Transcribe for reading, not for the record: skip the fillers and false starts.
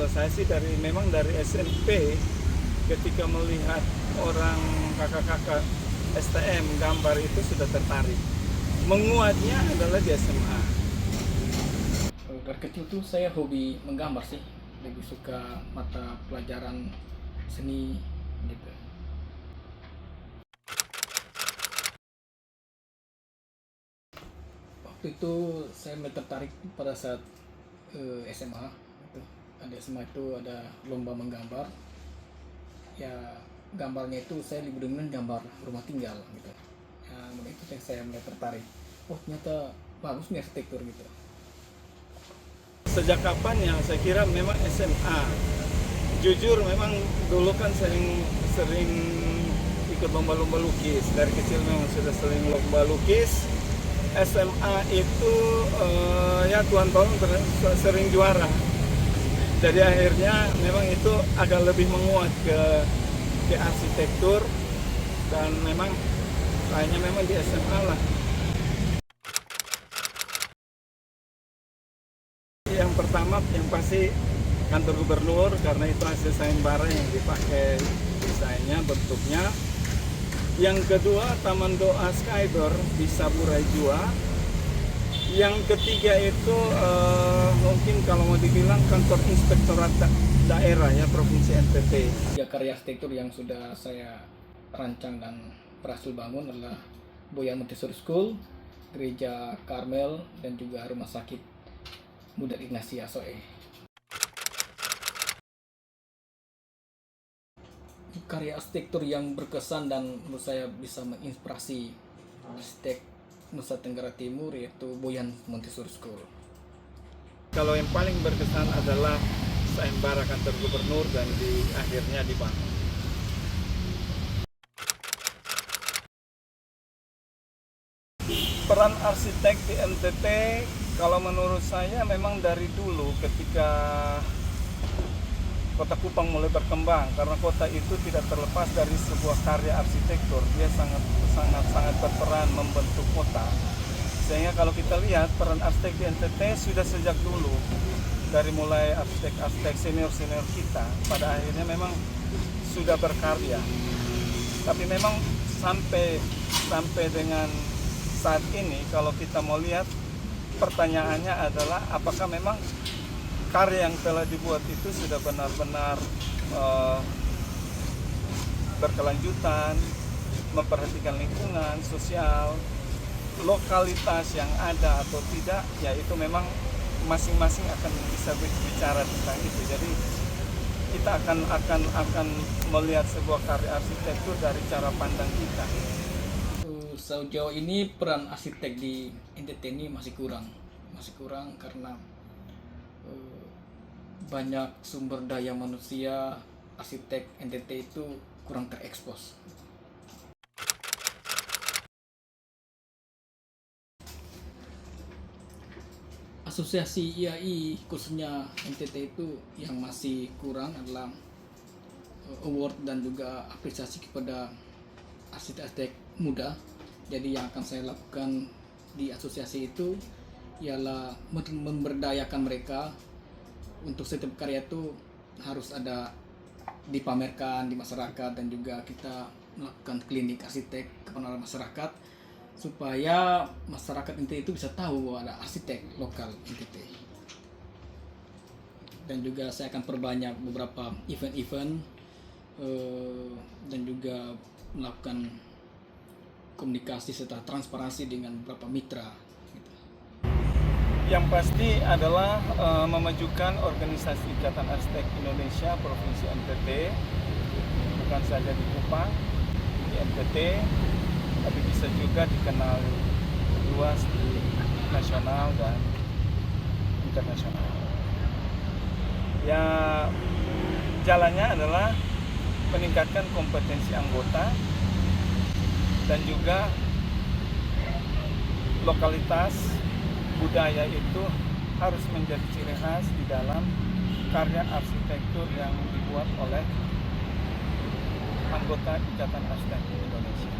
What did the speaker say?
Saya sih memang dari SMP ketika melihat orang kakak-kakak STM gambar itu sudah tertarik. Menguatnya adalah di SMA. Dari kecil tuh saya hobi menggambar sih, lebih suka mata pelajaran seni gitu. Waktu itu saya tertarik pada saat SMA itu. Ada SMA itu ada lomba menggambar. Ya gambarnya itu saya lebih dengan gambar rumah tinggal gitu. Ya, mulai itu saya mulai tertarik. Oh ternyata bagus nih arsitektur gitu. Sejak kapan ya? Saya kira memang SMA. Jujur memang dulu kan sering ikut lomba-lomba lukis. Dari kecil memang sudah sering lomba lukis. SMA itu ya Tuhan sering juara. Jadi akhirnya memang itu agak lebih menguat ke arsitektur, dan memang kayaknya memang di SMA lah. Yang pertama yang pasti kantor gubernur, karena itu hasil sayembara yang dipakai desainnya, bentuknya. Yang kedua Taman Doa Skydor di Saburai Jua. Yang ketiga itu mungkin kalau mau dibilang kantor inspektorat daerah ya Provinsi NTT. Ya, karya arsitektur yang sudah saya rancang dan berhasil bangun adalah Boyan Montessori School, Gereja Karmel, dan juga Rumah Sakit Muda Ignasi Asoe. Karya arsitektur yang berkesan dan menurut saya bisa menginspirasi arsitek Nusa Tenggara Timur yaitu Boyan Montessori School. Kalau yang paling berkesan adalah sayembara kantor gubernur dan akhirnya dibangun. Peran arsitek di NTT kalau menurut saya memang dari dulu ketika Kota Kupang mulai berkembang, karena kota itu tidak terlepas dari sebuah karya arsitektur. Dia sangat berperan membentuk kota. Sehingga kalau kita lihat peran arsitek di NTT sudah sejak dulu, dari mulai arsitek senior kita, pada akhirnya memang sudah berkarya. Tapi memang sampai dengan saat ini kalau kita mau lihat, pertanyaannya adalah apakah memang karya yang telah dibuat itu sudah benar-benar berkelanjutan, memperhatikan lingkungan, sosial, lokalitas yang ada atau tidak, ya itu memang masing-masing akan bisa bicara tentang itu. Jadi kita akan melihat sebuah karya arsitektur dari cara pandang kita. Sejauh ini peran arsitek di NTT ini masih kurang karena banyak sumber daya manusia arsitek NTT itu kurang terekspos. Asosiasi IAI khususnya NTT itu yang masih kurang adalah award dan juga apresiasi kepada arsitek-arsitek muda. Jadi yang akan saya lakukan di asosiasi itu ialah memberdayakan mereka. Untuk setiap karya itu harus ada dipamerkan di masyarakat, dan juga kita melakukan klinik arsitek kepada masyarakat supaya masyarakat NTT itu bisa tahu bahwa ada arsitek lokal NTT. Dan juga saya akan perbanyak beberapa event-event dan juga melakukan komunikasi serta transparansi dengan beberapa mitra. Yang pasti adalah memajukan organisasi Ikatan Arsitek Indonesia Provinsi NTT, bukan saja di Kupang, di NTT, tapi bisa juga dikenal luas di nasional dan internasional. Ya, jalannya adalah meningkatkan kompetensi anggota dan juga lokalitas budaya itu harus menjadi ciri khas di dalam karya arsitektur yang dibuat oleh anggota Ikatan Arsitek Indonesia.